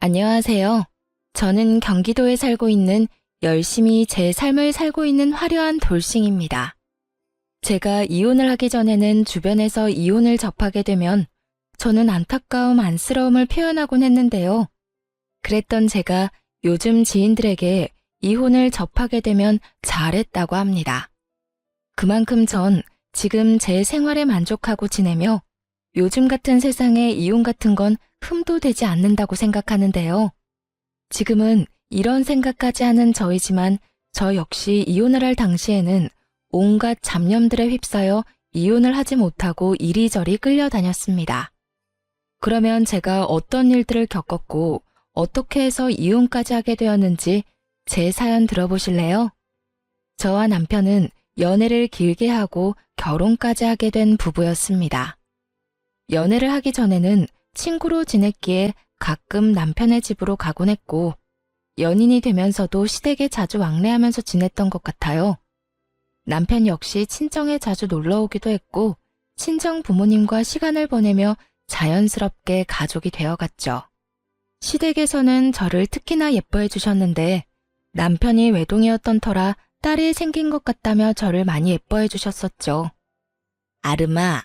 안녕하세요. 저는 경기도에 살고 있는 열심히 제 삶을 살고 있는 화려한 돌싱입니다. 제가 이혼을 하기 전에는 주변에서 이혼을 접하게 되면 저는 안타까움, 안쓰러움을 표현하곤 했는데요. 그랬던 제가 요즘 지인들에게 이혼을 접하게 되면 잘했다고 합니다. 그만큼 전 지금 제 생활에 만족하고 지내며 요즘 같은 세상에 이혼 같은 건 흠도 되지 않는다고 생각하는데요. 지금은 이런 생각까지 하는 저이지만 저 역시 이혼을 할 당시에는 온갖 잡념들에 휩싸여 이혼을 하지 못하고 이리저리 끌려다녔습니다. 그러면 제가 어떤 일들을 겪었고 어떻게 해서 이혼까지 하게 되었는지 제 사연 들어보실래요? 저와 남편은 연애를 길게 하고 결혼까지 하게 된 부부였습니다. 연애를 하기 전에는 친구로 지냈기에 가끔 남편의 집으로 가곤 했고 연인이 되면서도 시댁에 자주 왕래하면서 지냈던 것 같아요. 남편 역시 친정에 자주 놀러 오기도 했고 친정 부모님과 시간을 보내며 자연스럽게 가족이 되어갔죠. 시댁에서는 저를 특히나 예뻐해 주셨는데 남편이 외동이었던 터라 딸이 생긴 것 같다며 저를 많이 예뻐해 주셨었죠. 아름아,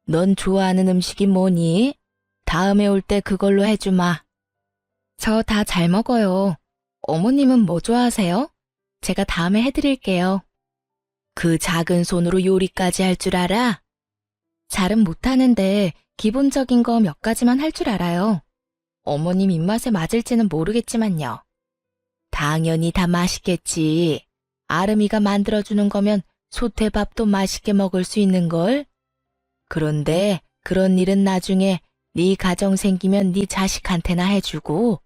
넌 좋아하는 음식이 뭐니? 다음에 올 때 그걸로 해주마. 저 다 잘 먹어요. 어머님은 뭐 좋아하세요? 제가 다음에 해드릴게요. 그 작은 손으로 요리까지 할 줄 알아? 잘은 못하는데 기본적인 거 몇 가지만 할 줄 알아요. 어머님 입맛에 맞을지는 모르겠지만요. 당연히 다 맛있겠지. 아름이가 만들어주는 거면 소태밥도 맛있게 먹을 수 있는걸? 그런데 그런 일은 나중에 네 가정 생기면 네 자식한테나 해주고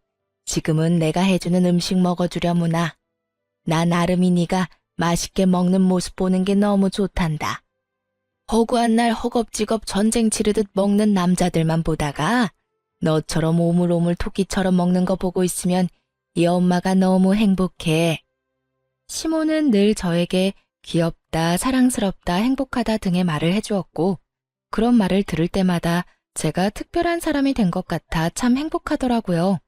지금은 내가 해주는 음식 먹어주려무나. 난 아름이 네가 맛있게 먹는 모습 보는 게 너무 좋단다. 허구한 날 허겁지겁 전쟁 치르듯 먹는 남자들만 보다가 너처럼 오물오물 토끼처럼 먹는 거 보고 있으면 이 엄마가 너무 행복해. 시모는 늘 저에게 귀엽다, 사랑스럽다, 행복하다 등의 말을 해주었고 그런 말을 들을 때마다 제가 특별한 사람이 된 것 같아 참 행복하더라고요.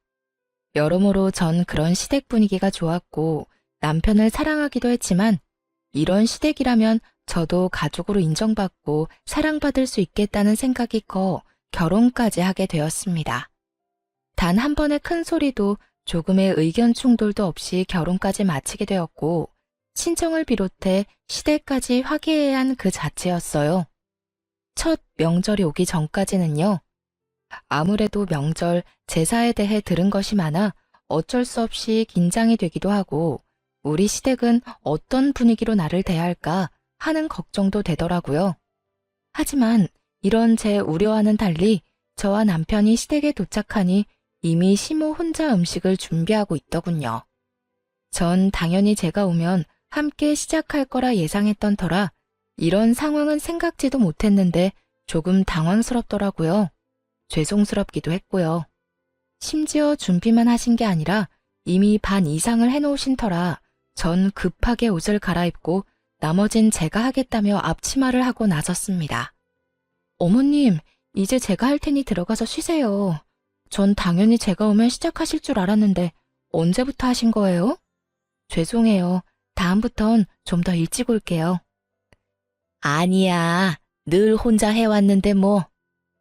여러모로 전 그런 시댁 분위기가 좋았고 남편을 사랑하기도 했지만 이런 시댁이라면 저도 가족으로 인정받고 사랑받을 수 있겠다는 생각이 커 결혼까지 하게 되었습니다. 단 한 번의 큰 소리도 조금의 의견 충돌도 없이 결혼까지 마치게 되었고 친정을 비롯해 시댁까지 화기애애한 그 자체였어요. 첫 명절이 오기 전까지는요. 아무래도 명절, 제사에 대해 들은 것이 많아 어쩔 수 없이 긴장이 되기도 하고 우리 시댁은 어떤 분위기로 나를 대할까 하는 걱정도 되더라고요. 하지만 이런 제 우려와는 달리 저와 남편이 시댁에 도착하니 이미 시모 혼자 음식을 준비하고 있더군요. 전 당연히 제가 오면 함께 시작할 거라 예상했던 터라 이런 상황은 생각지도 못했는데 조금 당황스럽더라고요. 죄송스럽기도 했고요. 심지어 준비만 하신 게 아니라 이미 반 이상을 해놓으신 터라 전 급하게 옷을 갈아입고 나머진 제가 하겠다며 앞치마를 하고 나섰습니다. 어머님, 이제 제가 할 테니 들어가서 쉬세요. 전 당연히 제가 오면 시작하실 줄 알았는데 언제부터 하신 거예요? 죄송해요. 다음부턴 좀 더 일찍 올게요. 아니야. 늘 혼자 해왔는데 뭐.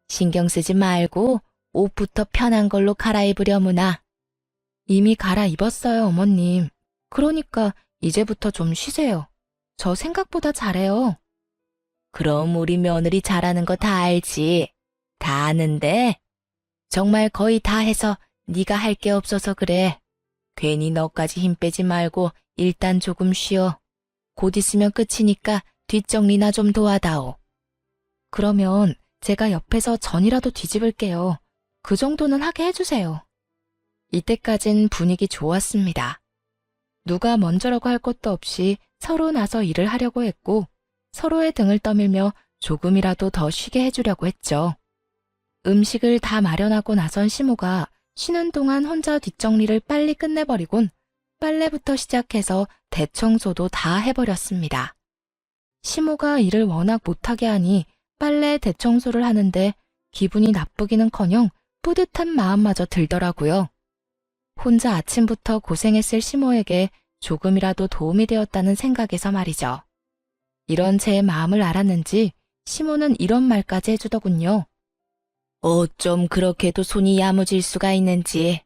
신경 쓰지 말고 옷부터 편한 걸로 갈아입으려무나. 이미 갈아입었어요, 어머님. 그러니까 이제부터 좀 쉬세요. 저 생각보다 잘해요. 그럼 우리 며느리 잘하는 거 다 알지. 다 아는데. 정말 거의 다 해서 네가 할 게 없어서 그래. 괜히 너까지 힘 빼지 말고 일단 조금 쉬어. 곧 있으면 끝이니까 뒷정리나 좀 도와다오. 그러면 제가 옆에서 전이라도 뒤집을게요. 그 정도는 하게 해주세요. 이때까진 분위기 좋았습니다. 누가 먼저라고 할 것도 없이 서로 나서 일을 하려고 했고 서로의 등을 떠밀며 조금이라도 더 쉬게 해주려고 했죠. 음식을 다 마련하고 나선 시모가 쉬는 동안 혼자 뒷정리를 빨리 끝내버리곤 빨래부터 시작해서 대청소도 다 해버렸습니다. 시모가 일을 워낙 못하게 하니 빨래 대청소를 하는데 기분이 나쁘기는커녕 뿌듯한 마음마저 들더라고요. 혼자 아침부터 고생했을 시모에게 조금이라도 도움이 되었다는 생각에서 말이죠. 이런 제 마음을 알았는지 시모는 이런 말까지 해주더군요. 어쩜 그렇게도 손이 야무질 수가 있는지.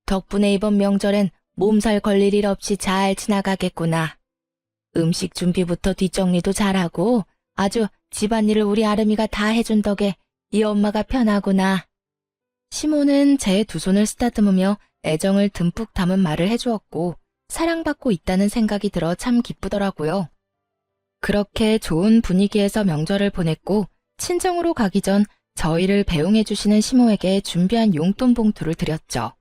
덕분에 이번 명절엔 몸살 걸릴 일 없이 잘 지나가겠구나. 음식 준비부터 뒷정리도 잘하고 아주 집안일을 우리 아름이가 다 해준 덕에 이 엄마가 편하구나. 시모는 제 두 손을 쓰다듬으며 애정을 듬뿍 담은 말을 해주었고 사랑받고 있다는 생각이 들어 참 기쁘더라고요. 그렇게 좋은 분위기에서 명절을 보냈고 친정으로 가기 전 저희를 배웅해주시는 시모에게 준비한 용돈 봉투를 드렸죠.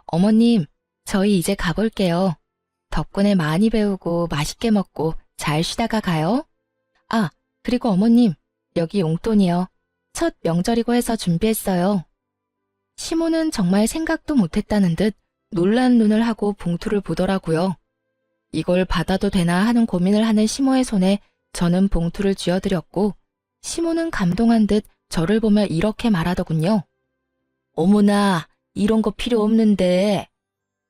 어머님, 저희 이제 가볼게요. 덕분에 많이 배우고 맛있게 먹고 잘 쉬다가 가요. 아, 그리고 어머님, 여기 용돈이요. 첫 명절이고 해서 준비했어요. 시모는 정말 생각도 못했다는 듯 놀란 눈을 하고 봉투를 보더라고요. 이걸 받아도 되나 하는 고민을 하는 시모의 손에 저는 봉투를 쥐어드렸고 시모는 감동한 듯 저를 보며 이렇게 말하더군요. 어머나, 이런 거 필요 없는데.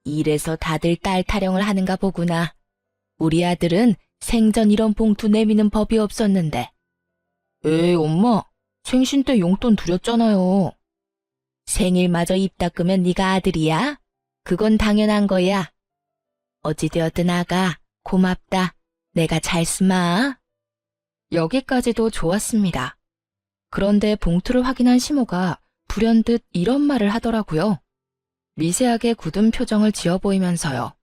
이래서 다들 딸 타령을 하는가 보구나. 우리 아들은 생전 이런 봉투 내미는 법이 없었는데. 에이, 엄마, 생신 때 용돈 드렸잖아요. 생일마저 입 닦으면 네가 아들이야? 그건 당연한 거야. 어찌되었든 아가, 고맙다. 내가 잘 쓰마. 여기까지도 좋았습니다. 그런데 봉투를 확인한 시모가 불현듯 이런 말을 하더라고요. 미세하게 굳은 표정을 지어 보이면서요.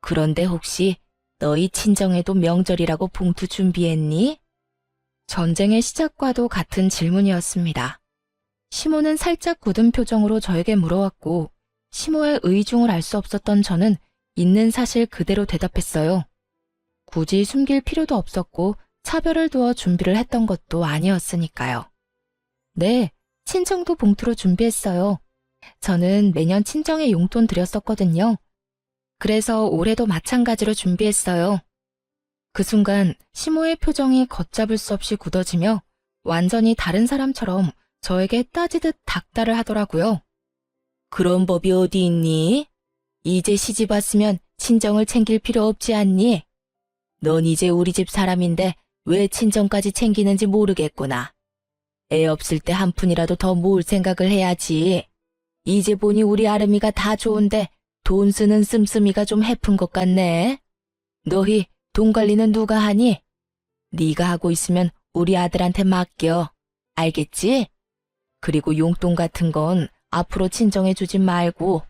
그런데 혹시 너희 친정에도 명절이라고 봉투 준비했니? 전쟁의 시작과도 같은 질문이었습니다. 시모는 살짝 굳은 표정으로 저에게 물어왔고 시모의 의중을 알 수 없었던 저는 있는 사실 그대로 대답했어요. 굳이 숨길 필요도 없었고 차별을 두어 준비를 했던 것도 아니었으니까요. 네, 친정도 봉투로 준비했어요. 저는 매년 친정에 용돈 드렸었거든요. 그래서 올해도 마찬가지로 준비했어요. 그 순간 시모의 표정이 걷잡을 수 없이 굳어지며 완전히 다른 사람처럼 저에게 따지듯 닥달을 하더라고요. 그런 법이 어디 있니? 이제 시집 왔으면 친정을 챙길 필요 없지 않니? 넌 이제 우리 집 사람인데 왜 친정까지 챙기는지 모르겠구나. 애 없을 때 한 푼이라도 더 모을 생각을 해야지. 이제 보니 우리 아름이가 다 좋은데 돈 쓰는 씀씀이가 좀 해픈 것 같네. 너희 돈 관리는 누가 하니? 네가 하고 있으면 우리 아들한테 맡겨. 알겠지? 그리고 용돈 같은 건 앞으로 친정해 주지 말고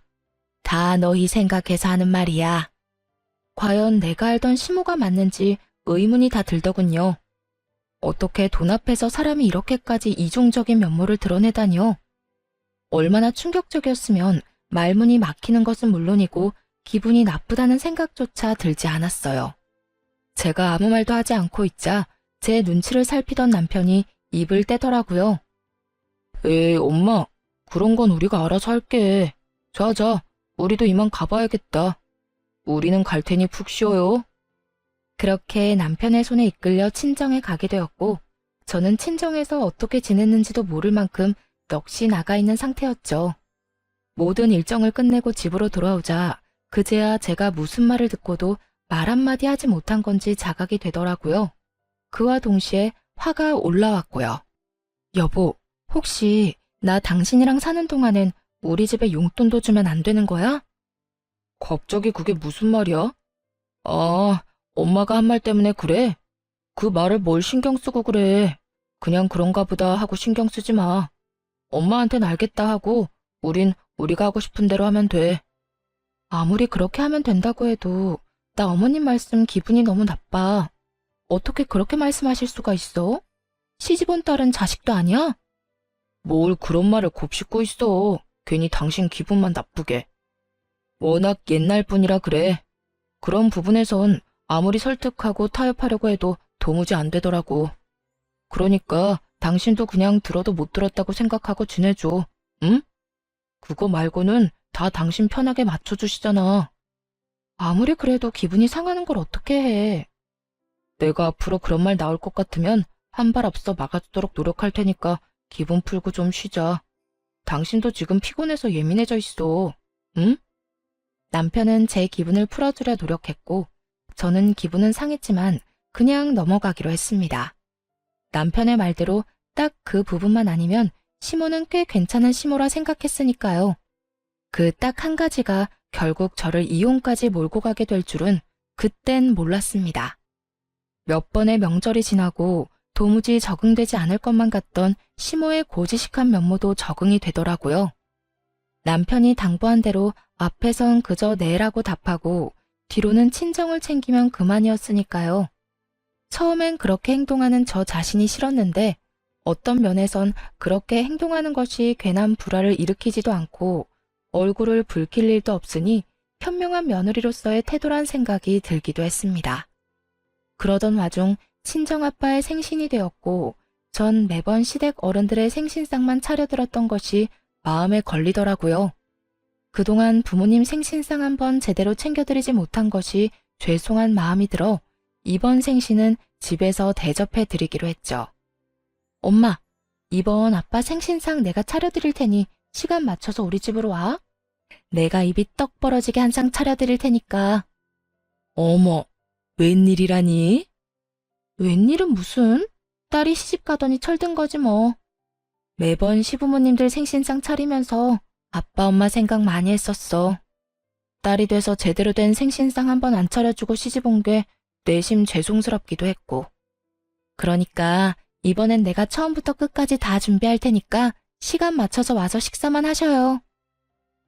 다 너희 생각해서 하는 말이야. 과연 내가 알던 시모가 맞는지 의문이 다 들더군요. 어떻게 돈 앞에서 사람이 이렇게까지 이중적인 면모를 드러내다니요. 얼마나 충격적이었으면 말문이 막히는 것은 물론이고 기분이 나쁘다는 생각조차 들지 않았어요. 제가 아무 말도 하지 않고 있자 제 눈치를 살피던 남편이 입을 떼더라고요. 에이, 엄마, 그런 건 우리가 알아서 할게. 자자, 우리도 이만 가봐야겠다. 우리는 갈 테니 푹 쉬어요. 그렇게 남편의 손에 이끌려 친정에 가게 되었고 저는 친정에서 어떻게 지냈는지도 모를 만큼 넋이 나가 있는 상태였죠. 모든 일정을 끝내고 집으로 돌아오자 그제야 제가 무슨 말을 듣고도 말 한마디 하지 못한 건지 자각이 되더라고요. 그와 동시에 화가 올라왔고요. 여보, 혹시 나 당신이랑 사는 동안엔 우리 집에 용돈도 주면 안 되는 거야? 갑자기 그게 무슨 말이야? 아, 엄마가 한 말 때문에 그래? 그 말을 뭘 신경 쓰고 그래. 그냥 그런가 보다 하고 신경 쓰지 마. 엄마한텐 알겠다 하고 우린 우리가 하고 싶은 대로 하면 돼. 아무리 그렇게 하면 된다고 해도 나 어머님 말씀 기분이 너무 나빠. 어떻게 그렇게 말씀하실 수가 있어? 시집온 딸은 자식도 아니야? 뭘 그런 말을 곱씹고 있어. 괜히 당신 기분만 나쁘게. 워낙 옛날 분이라 그래. 그런 부분에선 아무리 설득하고 타협하려고 해도 도무지 안 되더라고. 그러니까 당신도 그냥 들어도 못 들었다고 생각하고 지내줘. 응? 그거 말고는 다 당신 편하게 맞춰주시잖아. 아무리 그래도 기분이 상하는 걸 어떻게 해. 내가 앞으로 그런 말 나올 것 같으면 한 발 앞서 막아주도록 노력할 테니까 기분 풀고 좀 쉬자. 당신도 지금 피곤해서 예민해져 있어. 응? 남편은 제 기분을 풀어주려 노력했고, 저는 기분은 상했지만 그냥 넘어가기로 했습니다. 남편의 말대로 딱 그 부분만 아니면 시모는 꽤 괜찮은 시모라 생각했으니까요. 그 딱 한 가지가 결국 저를 이혼까지 몰고 가게 될 줄은 그땐 몰랐습니다. 몇 번의 명절이 지나고 도무지 적응되지 않을 것만 같던 시모의 고지식한 면모도 적응이 되더라고요. 남편이 당부한 대로 앞에선 그저 네라고 답하고 뒤로는 친정을 챙기면 그만이었으니까요. 처음엔 그렇게 행동하는 저 자신이 싫었는데 어떤 면에선 그렇게 행동하는 것이 괜한 불화를 일으키지도 않고 얼굴을 붉힐 일도 없으니 현명한 며느리로서의 태도란 생각이 들기도 했습니다. 그러던 와중 친정아빠의 생신이 되었고 전 매번 시댁 어른들의 생신상만 차려들었던 것이 마음에 걸리더라고요. 그동안 부모님 생신상 한번 제대로 챙겨드리지 못한 것이 죄송한 마음이 들어 이번 생신은 집에서 대접해 드리기로 했죠. 엄마, 이번 아빠 생신상 내가 차려드릴 테니 시간 맞춰서 우리 집으로 와. 내가 입이 떡 벌어지게 한 상 차려드릴 테니까. 어머, 웬일이라니? 웬일은 무슨? 딸이 시집 가더니 철든 거지 뭐. 매번 시부모님들 생신상 차리면서 아빠 엄마 생각 많이 했었어. 딸이 돼서 제대로 된 생신상 한번 안 차려주고 시집 온 게 내심 죄송스럽기도 했고. 그러니까 이번엔 내가 처음부터 끝까지 다 준비할 테니까 시간 맞춰서 와서 식사만 하셔요.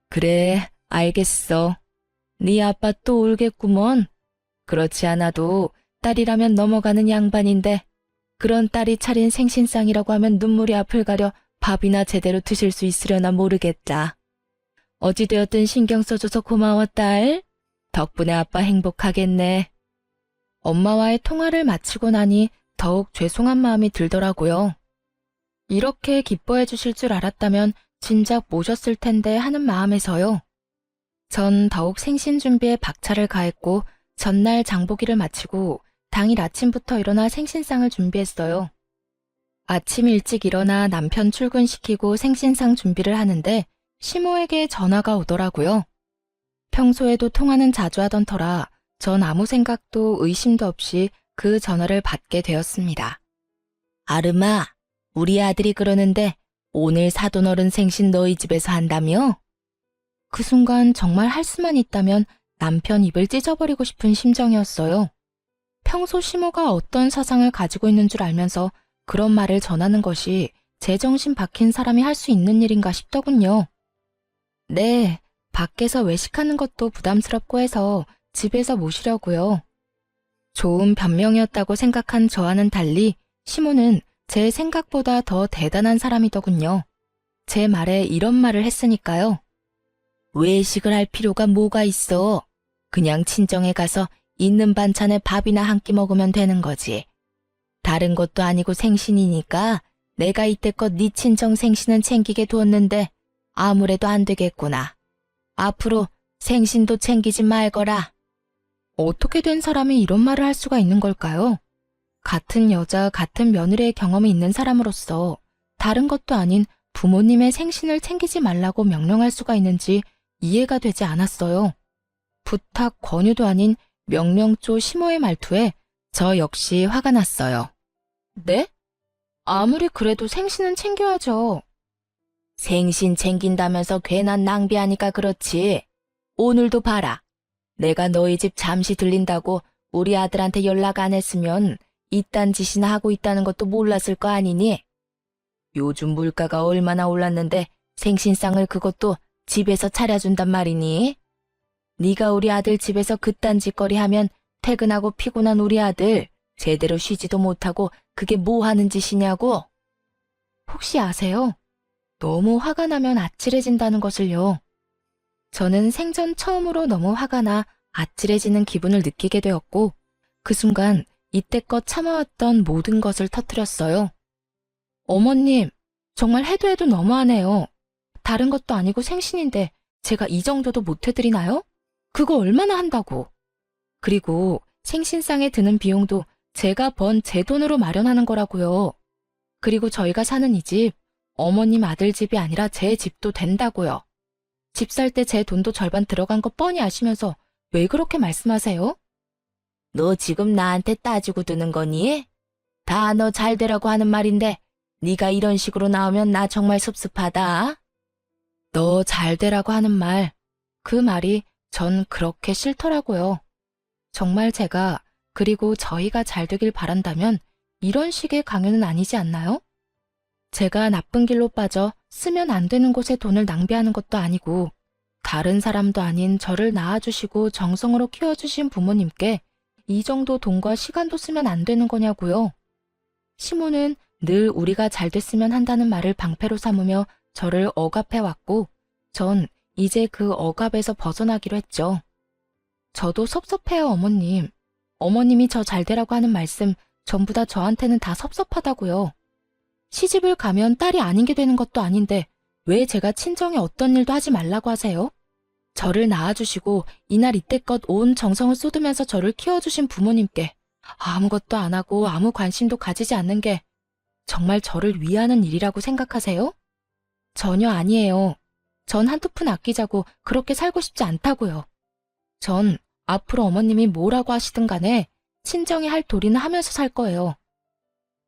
그래, 알겠어. 네 아빠 또 울겠구먼. 그렇지 않아도 딸이라면 넘어가는 양반인데 그런 딸이 차린 생신상이라고 하면 눈물이 앞을 가려 밥이나 제대로 드실 수 있으려나 모르겠다. 어찌되었든 신경 써줘서 고마워, 딸. 덕분에 아빠 행복하겠네. 엄마와의 통화를 마치고 나니 더욱 죄송한 마음이 들더라고요. 이렇게 기뻐해 주실 줄 알았다면 진작 모셨을 텐데 하는 마음에서요. 전 더욱 생신 준비에 박차를 가했고 전날 장보기를 마치고 당일 아침부터 일어나 생신상을 준비했어요. 아침 일찍 일어나 남편 출근시키고 생신상 준비를 하는데 시모에게 전화가 오더라고요. 평소에도 통화는 자주 하던 터라 전 아무 생각도 의심도 없이 그 전화를 받게 되었습니다. 아름아, 우리 아들이 그러는데 오늘 사돈어른 생신 너희 집에서 한다며? 그 순간 정말 할 수만 있다면 남편 입을 찢어버리고 싶은 심정이었어요. 평소 시모가 어떤 사상을 가지고 있는 줄 알면서 그런 말을 전하는 것이 제정신 박힌 사람이 할 수 있는 일인가 싶더군요. 네, 밖에서 외식하는 것도 부담스럽고 해서 집에서 모시려고요. 좋은 변명이었다고 생각한 저와는 달리 시모는 제 생각보다 더 대단한 사람이더군요. 제 말에 이런 말을 했으니까요. 외식을 할 필요가 뭐가 있어. 그냥 친정에 가서 있는 반찬에 밥이나 한 끼 먹으면 되는 거지. 다른 것도 아니고 생신이니까 내가 이때껏 네 친정 생신은 챙기게 두었는데 아무래도 안 되겠구나. 앞으로 생신도 챙기지 말거라. 어떻게 된 사람이 이런 말을 할 수가 있는 걸까요? 같은 여자, 같은 며느리의 경험이 있는 사람으로서 다른 것도 아닌 부모님의 생신을 챙기지 말라고 명령할 수가 있는지 이해가 되지 않았어요. 부탁, 권유도 아닌 명령조 시모의 말투에 저 역시 화가 났어요. 네? 아무리 그래도 생신은 챙겨야죠. 생신 챙긴다면서 괜한 낭비하니까 그렇지. 오늘도 봐라. 내가 너희 집 잠시 들린다고 우리 아들한테 연락 안 했으면 이딴 짓이나 하고 있다는 것도 몰랐을 거 아니니? 요즘 물가가 얼마나 올랐는데 생신상을 그것도 집에서 차려준단 말이니? 네가 우리 아들 집에서 그딴 짓거리 하면 퇴근하고 피곤한 우리 아들 제대로 쉬지도 못하고 그게 뭐 하는 짓이냐고? 혹시 아세요? 너무 화가 나면 아찔해진다는 것을요. 저는 생전 처음으로 너무 화가 나 아찔해지는 기분을 느끼게 되었고 그 순간 이때껏 참아왔던 모든 것을 터뜨렸어요. 어머님, 정말 해도 해도 너무하네요. 다른 것도 아니고 생신인데 제가 이 정도도 못 해드리나요? 그거 얼마나 한다고. 그리고 생신상에 드는 비용도 제가 번 제 돈으로 마련하는 거라고요. 그리고 저희가 사는 이 집, 어머님 아들 집이 아니라 제 집도 된다고요. 집 살 때 제 돈도 절반 들어간 거 뻔히 아시면서 왜 그렇게 말씀하세요? 너 지금 나한테 따지고 드는 거니? 다 너 잘 되라고 하는 말인데 네가 이런 식으로 나오면 나 정말 섭섭하다. 너 잘 되라고 하는 말, 그 말이 전 그렇게 싫더라고요. 정말 제가 그리고 저희가 잘 되길 바란다면 이런 식의 강요는 아니지 않나요? 제가 나쁜 길로 빠져 쓰면 안 되는 곳에 돈을 낭비하는 것도 아니고 다른 사람도 아닌 저를 낳아주시고 정성으로 키워주신 부모님께 이 정도 돈과 시간도 쓰면 안 되는 거냐고요. 시모는 늘 우리가 잘 됐으면 한다는 말을 방패로 삼으며 저를 억압해왔고 전 이제 그 억압에서 벗어나기로 했죠. 저도 섭섭해요, 어머님. 어머님이 저 잘 되라고 하는 말씀 전부 다 저한테는 다 섭섭하다고요. 시집을 가면 딸이 아닌 게 되는 것도 아닌데 왜 제가 친정에 어떤 일도 하지 말라고 하세요? 저를 낳아주시고 이날 이때껏 온 정성을 쏟으면서 저를 키워주신 부모님께 아무것도 안 하고 아무 관심도 가지지 않는 게 정말 저를 위하는 일이라고 생각하세요? 전혀 아니에요. 전 한두 푼 아끼자고 그렇게 살고 싶지 않다고요. 전 앞으로 어머님이 뭐라고 하시든 간에 친정이 할 도리는 하면서 살 거예요.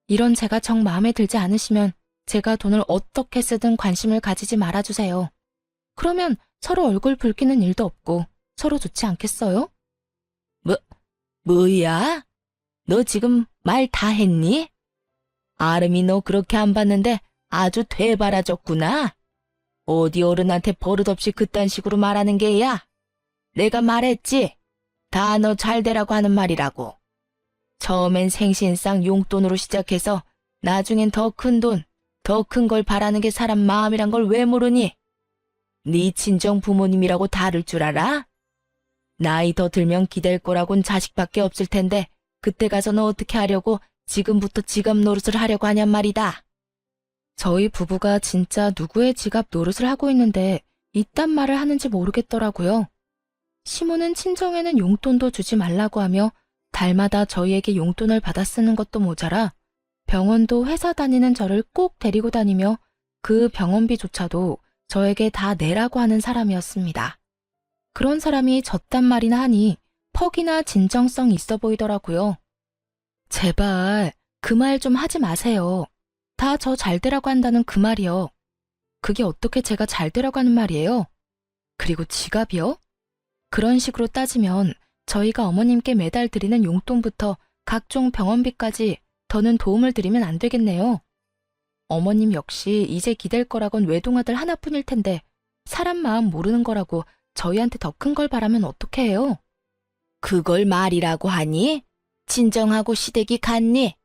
이런 제가 정 마음에 들지 않으시면 제가 돈을 어떻게 쓰든 관심을 가지지 말아주세요. 그러면 서로 얼굴 붉히는 일도 없고 서로 좋지 않겠어요? 뭐야? 너 지금 말 다 했니? 아름이 너 그렇게 안 봤는데 아주 되바라졌구나. 어디 어른한테 버릇없이 그딴 식으로 말하는 게야? 내가 말했지? 다 너 잘 되라고 하는 말이라고. 처음엔 생신상 용돈으로 시작해서 나중엔 더 큰 돈, 더 큰 걸 바라는 게 사람 마음이란 걸 왜 모르니? 네 친정 부모님이라고 다를 줄 알아? 나이 더 들면 기댈 거라곤 자식밖에 없을 텐데 그때 가서 너 어떻게 하려고 지금부터 지갑 노릇을 하려고 하냔 말이다. 저희 부부가 진짜 누구의 지갑 노릇을 하고 있는데 이딴 말을 하는지 모르겠더라고요. 시모는 친정에는 용돈도 주지 말라고 하며 달마다 저희에게 용돈을 받아 쓰는 것도 모자라 병원도 회사 다니는 저를 꼭 데리고 다니며 그 병원비조차도 저에게 다 내라고 하는 사람이었습니다. 그런 사람이 저딴 말이나 하니 퍽이나 진정성 있어 보이더라고요. 제발 그 말 좀 하지 마세요. 다 저 잘 되라고 한다는 그 말이요. 그게 어떻게 제가 잘 되라고 하는 말이에요? 그리고 지갑이요? 그런 식으로 따지면 저희가 어머님께 매달 드리는 용돈부터 각종 병원비까지 더는 도움을 드리면 안 되겠네요. 어머님 역시 이제 기댈 거라곤 외동아들 하나뿐일 텐데 사람 마음 모르는 거라고 저희한테 더 큰 걸 바라면 어떻게 해요? 그걸 말이라고 하니? 진정하고 시댁이 갔니?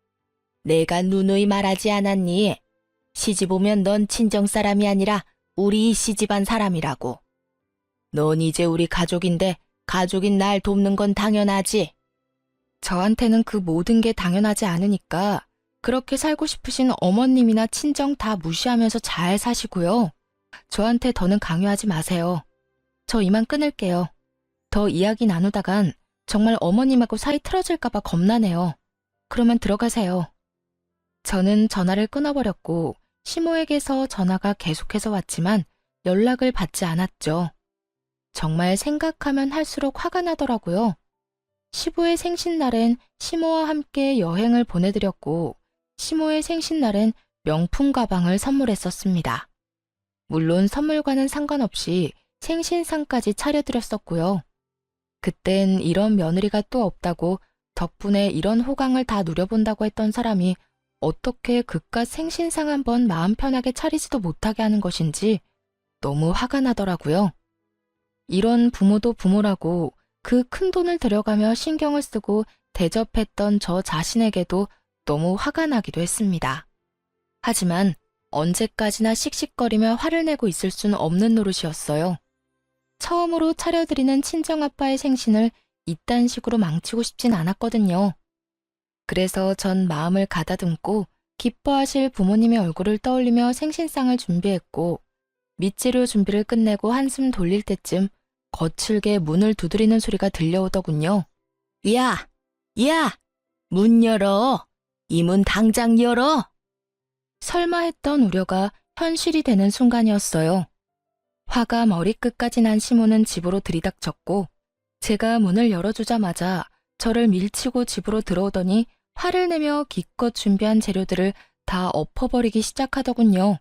내가 누누이 말하지 않았니? 시집 오면 넌 친정 사람이 아니라 우리 이 시집안 사람이라고. 넌 이제 우리 가족인데 가족인 날 돕는 건 당연하지. 저한테는 그 모든 게 당연하지 않으니까 그렇게 살고 싶으신 어머님이나 친정 다 무시하면서 잘 사시고요. 저한테 더는 강요하지 마세요. 저 이만 끊을게요. 더 이야기 나누다간 정말 어머님하고 사이 틀어질까봐 겁나네요. 그러면 들어가세요. 저는 전화를 끊어버렸고 시모에게서 전화가 계속해서 왔지만 연락을 받지 않았죠. 정말 생각하면 할수록 화가 나더라고요. 시부의 생신날엔 시모와 함께 여행을 보내드렸고 시모의 생신날엔 명품 가방을 선물했었습니다. 물론 선물과는 상관없이 생신상까지 차려드렸었고요. 그땐 이런 며느리가 또 없다고 덕분에 이런 호강을 다 누려본다고 했던 사람이 어떻게 그깟 생신상 한번 마음 편하게 차리지도 못하게 하는 것인지 너무 화가 나더라고요. 이런 부모도 부모라고 그 큰 돈을 들여가며 신경을 쓰고 대접했던 저 자신에게도 너무 화가 나기도 했습니다. 하지만 언제까지나 씩씩거리며 화를 내고 있을 수는 없는 노릇이었어요. 처음으로 차려드리는 친정아빠의 생신을 이딴 식으로 망치고 싶진 않았거든요. 그래서 전 마음을 가다듬고 기뻐하실 부모님의 얼굴을 떠올리며 생신상을 준비했고 밑재료 준비를 끝내고 한숨 돌릴 때쯤 거칠게 문을 두드리는 소리가 들려오더군요. 야! 야! 문 열어! 이 문 당장 열어! 설마 했던 우려가 현실이 되는 순간이었어요. 화가 머리끝까지 난 시모는 집으로 들이닥쳤고 제가 문을 열어주자마자 저를 밀치고 집으로 들어오더니 화를 내며 기껏 준비한 재료들을 다 엎어버리기 시작하더군요.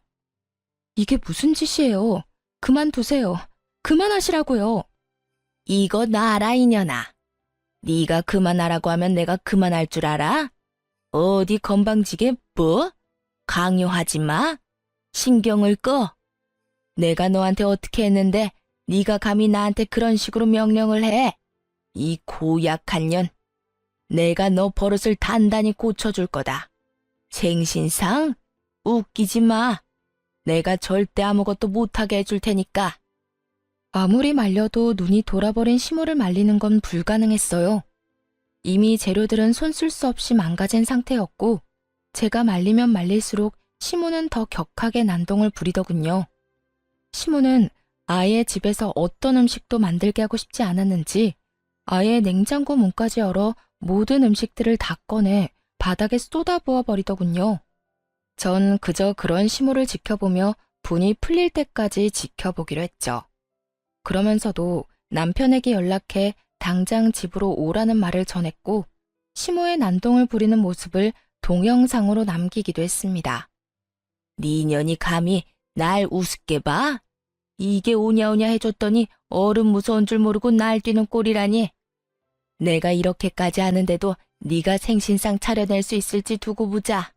이게 무슨 짓이에요? 그만두세요. 그만하시라고요. 이거 놔라 이년아. 네가 그만하라고 하면 내가 그만할 줄 알아? 어디 건방지게 뭐? 강요하지 마. 신경을 꺼. 내가 너한테 어떻게 했는데 네가 감히 나한테 그런 식으로 명령을 해. 이 고약한 년. 내가 너 버릇을 단단히 고쳐줄 거다. 생신상? 웃기지 마. 내가 절대 아무것도 못하게 해줄 테니까. 아무리 말려도 눈이 돌아버린 시모를 말리는 건 불가능했어요. 이미 재료들은 손 쓸 수 없이 망가진 상태였고 제가 말리면 말릴수록 시모는 더 격하게 난동을 부리더군요. 시모는 아예 집에서 어떤 음식도 만들게 하고 싶지 않았는지 아예 냉장고 문까지 열어 모든 음식들을 다 꺼내 바닥에 쏟아부어 버리더군요. 전 그저 그런 시모를 지켜보며 분이 풀릴 때까지 지켜보기로 했죠. 그러면서도 남편에게 연락해 당장 집으로 오라는 말을 전했고 시모의 난동을 부리는 모습을 동영상으로 남기기도 했습니다. 네 년이 감히 날 우습게 봐? 이게 오냐오냐 해줬더니 어른 무서운 줄 모르고 날뛰는 꼴이라니. 내가 이렇게까지 하는데도 네가 생신상 차려낼 수 있을지 두고 보자.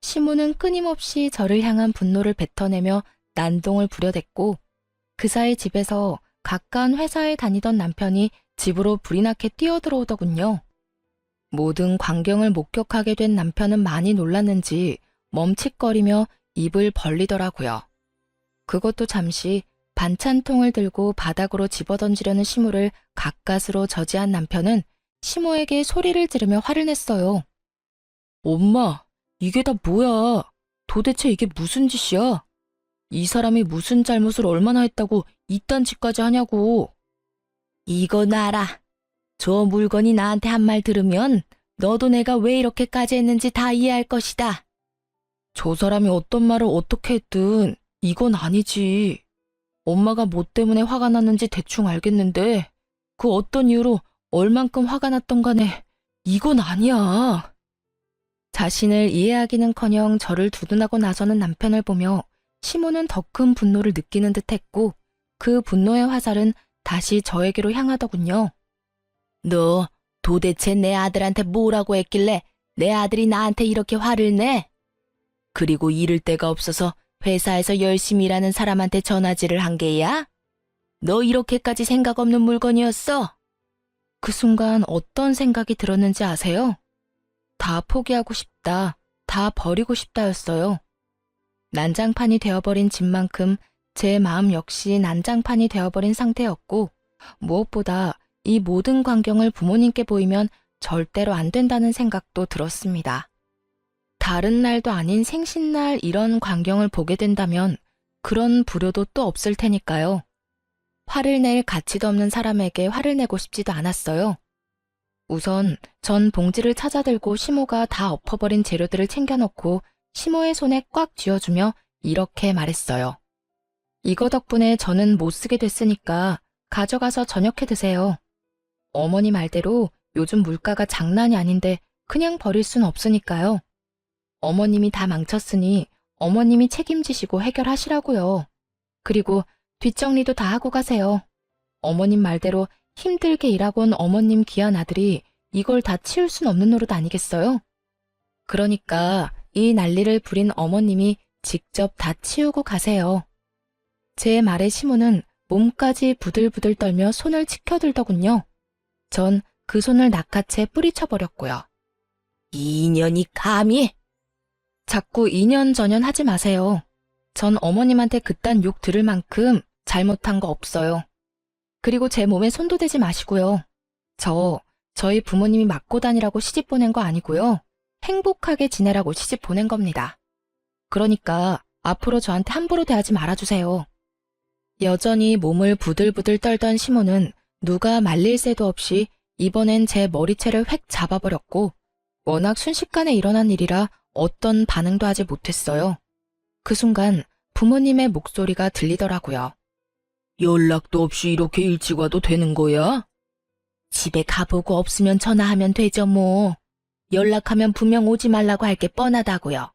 시모는 끊임없이 저를 향한 분노를 뱉어내며 난동을 부려댔고 그 사이 집에서 가까운 회사에 다니던 남편이 집으로 불이 나게 뛰어들어오더군요. 모든 광경을 목격하게 된 남편은 많이 놀랐는지 멈칫거리며 입을 벌리더라고요. 그것도 잠시 반찬통을 들고 바닥으로 집어던지려는 시모를 가까스로 저지한 남편은 시모에게 소리를 지르며 화를 냈어요. 엄마, 이게 다 뭐야? 도대체 이게 무슨 짓이야? 이 사람이 무슨 잘못을 얼마나 했다고 이딴 짓까지 하냐고. 이거 놔라. 저 물건이 나한테 한 말 들으면 너도 내가 왜 이렇게까지 했는지 다 이해할 것이다. 저 사람이 어떤 말을 어떻게 했든 이건 아니지. 엄마가 뭐 때문에 화가 났는지 대충 알겠는데 그 어떤 이유로 얼만큼 화가 났던 간에 이건 아니야. 자신을 이해하기는커녕 저를 두둔하고 나서는 남편을 보며 시모는 더 큰 분노를 느끼는 듯했고 그 분노의 화살은 다시 저에게로 향하더군요. 너 도대체 내 아들한테 뭐라고 했길래 내 아들이 나한테 이렇게 화를 내? 그리고 이를 데가 없어서 회사에서 열심히 일하는 사람한테 전화질을 한 게야? 너 이렇게까지 생각 없는 물건이었어? 그 순간 어떤 생각이 들었는지 아세요? 다 포기하고 싶다, 다 버리고 싶다였어요. 난장판이 되어버린 집만큼 제 마음 역시 난장판이 되어버린 상태였고 무엇보다 이 모든 광경을 부모님께 보이면 절대로 안 된다는 생각도 들었습니다. 다른 날도 아닌 생신날 이런 광경을 보게 된다면 그런 불효도 또 없을 테니까요. 화를 낼 가치도 없는 사람에게 화를 내고 싶지도 않았어요. 우선 전 봉지를 찾아들고 시모가 다 엎어버린 재료들을 챙겨놓고 시모의 손에 꽉 쥐어주며 이렇게 말했어요. 이거 덕분에 저는 못 쓰게 됐으니까 가져가서 저녁해 드세요. 어머니 말대로 요즘 물가가 장난이 아닌데 그냥 버릴 순 없으니까요. 어머님이 다 망쳤으니 어머님이 책임지시고 해결하시라고요. 그리고 뒷정리도 다 하고 가세요. 어머님 말대로 힘들게 일하고 온 어머님 귀한 아들이 이걸 다 치울 순 없는 노릇 아니겠어요? 그러니까 이 난리를 부린 어머님이 직접 다 치우고 가세요. 제 말에 시모는 몸까지 부들부들 떨며 손을 치켜들더군요. 전 그 손을 낚아채 뿌리쳐버렸고요. 이년이 감히! 자꾸 이년저년 하지 마세요. 전 어머님한테 그딴 욕 들을 만큼 잘못한 거 없어요. 그리고 제 몸에 손도 대지 마시고요. 저희 부모님이 맞고 다니라고 시집 보낸 거 아니고요. 행복하게 지내라고 시집 보낸 겁니다. 그러니까 앞으로 저한테 함부로 대하지 말아주세요. 여전히 몸을 부들부들 떨던 시모는 누가 말릴 새도 없이 이번엔 제 머리채를 획 잡아버렸고 워낙 순식간에 일어난 일이라 어떤 반응도 하지 못했어요. 그 순간 부모님의 목소리가 들리더라고요. 연락도 없이 이렇게 일찍 와도 되는 거야? 집에 가보고 없으면 전화하면 되죠, 뭐. 연락하면 분명 오지 말라고 할 게 뻔하다고요.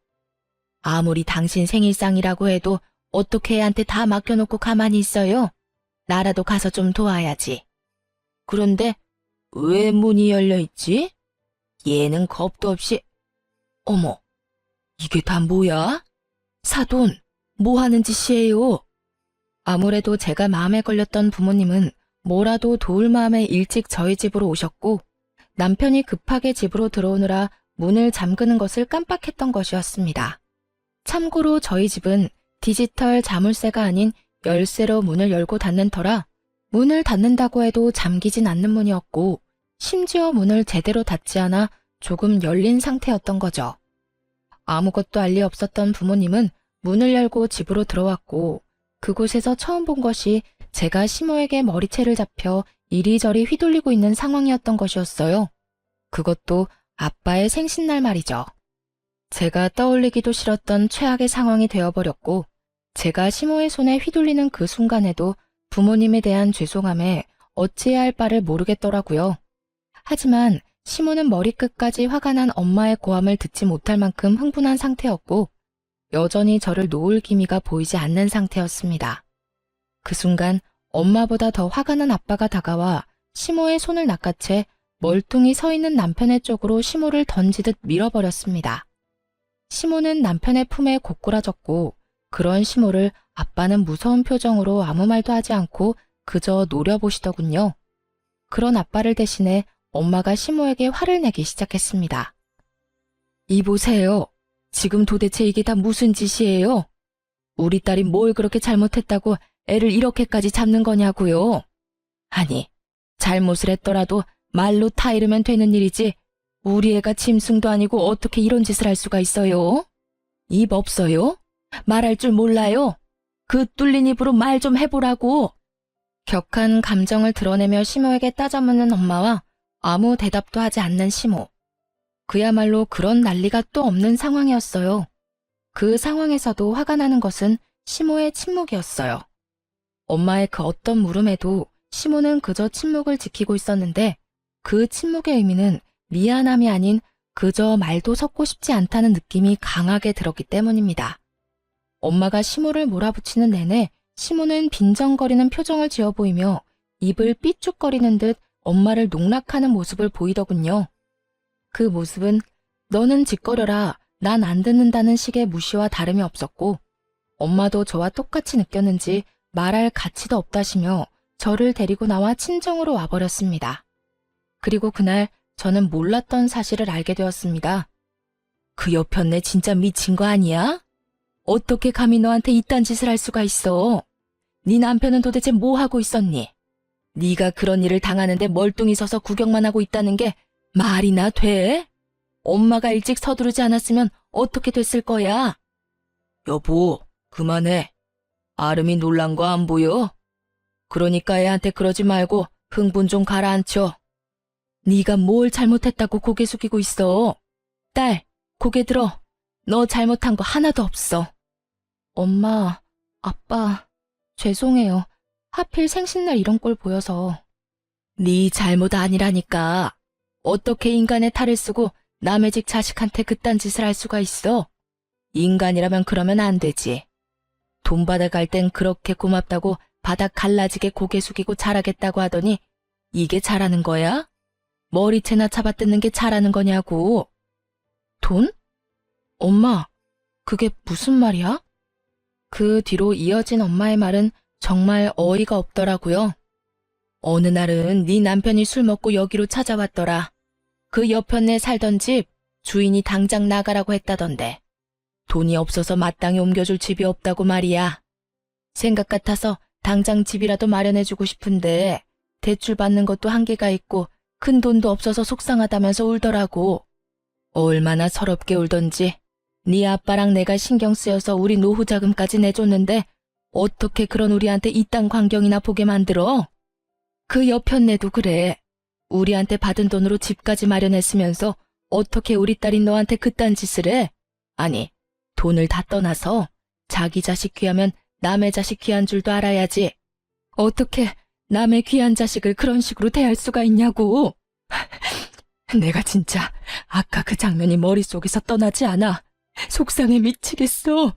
아무리 당신 생일상이라고 해도 어떻게 애한테 다 맡겨놓고 가만히 있어요? 나라도 가서 좀 도와야지. 그런데 왜 문이 열려있지? 얘는 겁도 없이... 어머, 이게 다 뭐야? 사돈, 뭐 하는 짓이에요? 아무래도 제가 마음에 걸렸던 부모님은 뭐라도 도울 마음에 일찍 저희 집으로 오셨고 남편이 급하게 집으로 들어오느라 문을 잠그는 것을 깜빡했던 것이었습니다. 참고로 저희 집은 디지털 자물쇠가 아닌 열쇠로 문을 열고 닫는 터라 문을 닫는다고 해도 잠기진 않는 문이었고 심지어 문을 제대로 닫지 않아 조금 열린 상태였던 거죠. 아무것도 알 리 없었던 부모님은 문을 열고 집으로 들어왔고 그곳에서 처음 본 것이 제가 시모에게 머리채를 잡혀 이리저리 휘둘리고 있는 상황이었던 것이었어요. 그것도 아빠의 생신날 말이죠. 제가 떠올리기도 싫었던 최악의 상황이 되어버렸고 제가 시모의 손에 휘둘리는 그 순간에도 부모님에 대한 죄송함에 어찌해야 할 바를 모르겠더라고요. 하지만 시모는 머리끝까지 화가 난 엄마의 고함을 듣지 못할 만큼 흥분한 상태였고 여전히 저를 놓을 기미가 보이지 않는 상태였습니다. 그 순간 엄마보다 더 화가 난 아빠가 다가와 시모의 손을 낚아채 멀뚱히 서 있는 남편의 쪽으로 시모를 던지듯 밀어버렸습니다. 시모는 남편의 품에 고꾸라졌고 그런 시모를 아빠는 무서운 표정으로 아무 말도 하지 않고 그저 노려보시더군요. 그런 아빠를 대신해 엄마가 시모에게 화를 내기 시작했습니다. 이보세요. 지금 도대체 이게 다 무슨 짓이에요? 우리 딸이 뭘 그렇게 잘못했다고 애를 이렇게까지 잡는 거냐고요? 아니, 잘못을 했더라도 말로 타이르면 되는 일이지 우리 애가 짐승도 아니고 어떻게 이런 짓을 할 수가 있어요? 입 없어요? 말할 줄 몰라요? 그 뚫린 입으로 말 좀 해보라고. 격한 감정을 드러내며 시모에게 따져묻는 엄마와 아무 대답도 하지 않는 시모. 그야말로 그런 난리가 또 없는 상황이었어요. 그 상황에서도 화가 나는 것은 시모의 침묵이었어요. 엄마의 그 어떤 물음에도 시모는 그저 침묵을 지키고 있었는데 그 침묵의 의미는 미안함이 아닌 그저 말도 섞고 싶지 않다는 느낌이 강하게 들었기 때문입니다. 엄마가 시모를 몰아붙이는 내내 시모는 빈정거리는 표정을 지어 보이며 입을 삐죽거리는 듯 엄마를 농락하는 모습을 보이더군요. 그 모습은 너는 짓거려라, 난 안 듣는다는 식의 무시와 다름이 없었고 엄마도 저와 똑같이 느꼈는지 말할 가치도 없다시며 저를 데리고 나와 친정으로 와버렸습니다. 그리고 그날 저는 몰랐던 사실을 알게 되었습니다. 그 여편네 진짜 미친 거 아니야? 어떻게 감히 너한테 이딴 짓을 할 수가 있어? 네 남편은 도대체 뭐 하고 있었니? 네가 그런 일을 당하는데 멀뚱히 서서 구경만 하고 있다는 게 말이나 돼? 엄마가 일찍 서두르지 않았으면 어떻게 됐을 거야? 여보, 그만해. 아름이 놀란 거 안 보여? 그러니까 애한테 그러지 말고 흥분 좀 가라앉혀. 네가 뭘 잘못했다고 고개 숙이고 있어. 딸, 고개 들어. 너 잘못한 거 하나도 없어. 엄마, 아빠, 죄송해요. 하필 생신날 이런 꼴 보여서. 네 잘못 아니라니까. 어떻게 인간의 탈을 쓰고 남의 집 자식한테 그딴 짓을 할 수가 있어? 인간이라면 그러면 안 되지. 돈 받아갈 땐 그렇게 고맙다고 바닥 갈라지게 고개 숙이고 잘하겠다고 하더니 이게 잘하는 거야? 머리채나 잡아뜯는 게 잘하는 거냐고. 돈? 엄마, 그게 무슨 말이야? 그 뒤로 이어진 엄마의 말은 정말 어이가 없더라고요. 어느 날은 네 남편이 술 먹고 여기로 찾아왔더라. 그 옆편네 살던 집 주인이 당장 나가라고 했다던데. 돈이 없어서 마땅히 옮겨줄 집이 없다고 말이야. 생각 같아서 당장 집이라도 마련해주고 싶은데 대출 받는 것도 한계가 있고 큰 돈도 없어서 속상하다면서 울더라고. 얼마나 서럽게 울던지. 네 아빠랑 내가 신경 쓰여서 우리 노후 자금까지 내줬는데 어떻게 그런 우리한테 이딴 광경이나 보게 만들어? 그 옆편네도 그래. 우리한테 받은 돈으로 집까지 마련했으면서 어떻게 우리 딸이 너한테 그딴 짓을 해? 아니, 돈을 다 떠나서 자기 자식 귀하면 남의 자식 귀한 줄도 알아야지. 어떻게 남의 귀한 자식을 그런 식으로 대할 수가 있냐고. 내가 진짜 아까 그 장면이 머릿속에서 떠나지 않아. 속상해 미치겠어.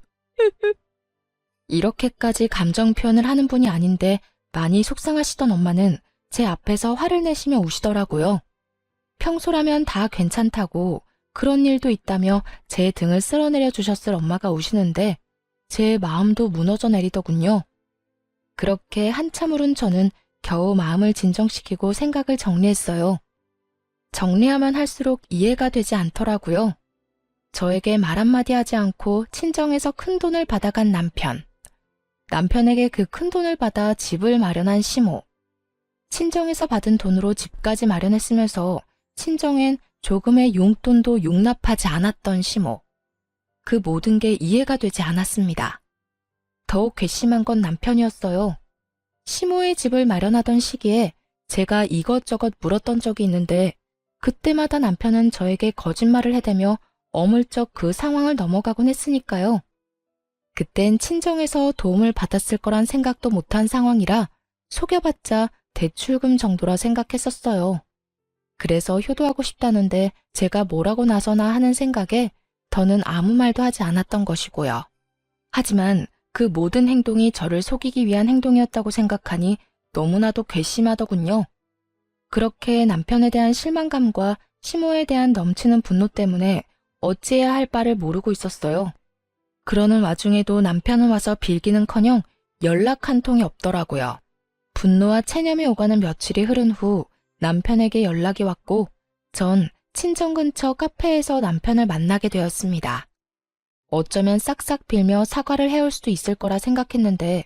이렇게까지 감정 표현을 하는 분이 아닌데 많이 속상하시던 엄마는 제 앞에서 화를 내시며 우시더라고요. 평소라면 다 괜찮다고 그런 일도 있다며 제 등을 쓸어내려 주셨을 엄마가 우시는데 제 마음도 무너져 내리더군요. 그렇게 한참 울은 저는 겨우 마음을 진정시키고 생각을 정리했어요. 정리하면 할수록 이해가 되지 않더라고요. 저에게 말 한마디 하지 않고 친정에서 큰돈을 받아간 남편. 남편에게 그 큰돈을 받아 집을 마련한 시모. 친정에서 받은 돈으로 집까지 마련했으면서 친정엔 조금의 용돈도 용납하지 않았던 시모. 그 모든 게 이해가 되지 않았습니다. 더욱 괘씸한 건 남편이었어요. 시모의 집을 마련하던 시기에 제가 이것저것 물었던 적이 있는데 그때마다 남편은 저에게 거짓말을 해대며 어물쩍 그 상황을 넘어가곤 했으니까요. 그땐 친정에서 도움을 받았을 거란 생각도 못한 상황이라 속여봤자 대출금 정도라 생각했었어요. 그래서 효도하고 싶다는데 제가 뭐라고 나서나 하는 생각에 더는 아무 말도 하지 않았던 것이고요. 하지만 그 모든 행동이 저를 속이기 위한 행동이었다고 생각하니 너무나도 괘씸하더군요. 그렇게 남편에 대한 실망감과 시모에 대한 넘치는 분노 때문에 어찌해야 할 바를 모르고 있었어요. 그러는 와중에도 남편은 와서 빌기는커녕 연락 한 통이 없더라고요. 분노와 체념이 오가는 며칠이 흐른 후 남편에게 연락이 왔고 전 친정 근처 카페에서 남편을 만나게 되었습니다. 어쩌면 싹싹 빌며 사과를 해올 수도 있을 거라 생각했는데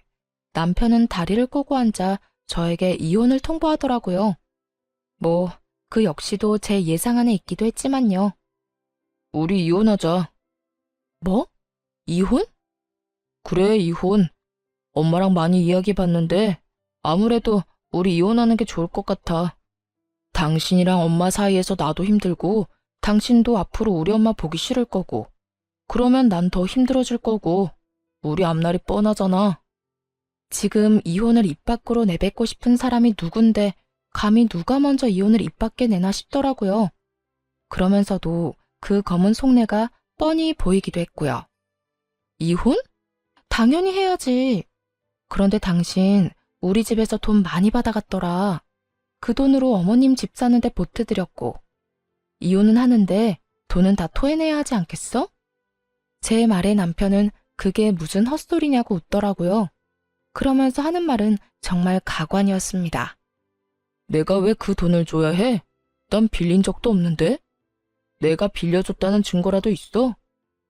남편은 다리를 꼬고 앉아 저에게 이혼을 통보하더라고요. 뭐 그 역시도 제 예상 안에 있기도 했지만요. 우리 이혼하자. 뭐? 이혼? 그래, 이혼. 엄마랑 많이 이야기해봤는데 아무래도 우리 이혼하는 게 좋을 것 같아. 당신이랑 엄마 사이에서 나도 힘들고 당신도 앞으로 우리 엄마 보기 싫을 거고 그러면 난 더 힘들어질 거고 우리 앞날이 뻔하잖아. 지금 이혼을 입 밖으로 내뱉고 싶은 사람이 누군데 감히 누가 먼저 이혼을 입 밖에 내나 싶더라고요. 그러면서도 그 검은 속내가 뻔히 보이기도 했고요. 이혼? 당연히 해야지. 그런데 당신 우리 집에서 돈 많이 받아갔더라. 그 돈으로 어머님 집 사는데 보태드렸고 이혼은 하는데 돈은 다 토해내야 하지 않겠어? 제 말에 남편은 그게 무슨 헛소리냐고 웃더라고요. 그러면서 하는 말은 정말 가관이었습니다. 내가 왜 그 돈을 줘야 해? 난 빌린 적도 없는데? 내가 빌려줬다는 증거라도 있어?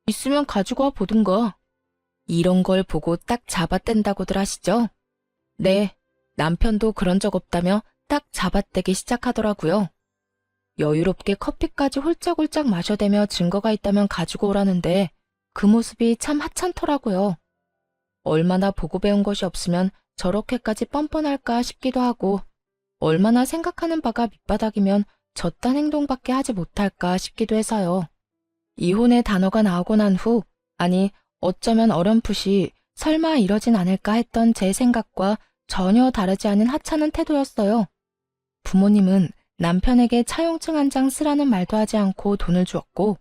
있으면 가지고 와 보든가. 이런 걸 보고 딱 잡아뗀다고들 하시죠? 네, 남편도 그런 적 없다며 딱 잡아떼기 시작하더라고요. 여유롭게 커피까지 홀짝홀짝 마셔대며 증거가 있다면 가지고 오라는데 그 모습이 참 하찮더라고요. 얼마나 보고 배운 것이 없으면 저렇게까지 뻔뻔할까 싶기도 하고 얼마나 생각하는 바가 밑바닥이면 저딴 행동밖에 하지 못할까 싶기도 해서요. 이혼의 단어가 나오고 난 후, 아니 어쩌면 어렴풋이 설마 이러진 않을까 했던 제 생각과 전혀 다르지 않은 하찮은 태도였어요. 부모님은 남편에게 차용증 한 장 쓰라는 말도 하지 않고 돈을 주었고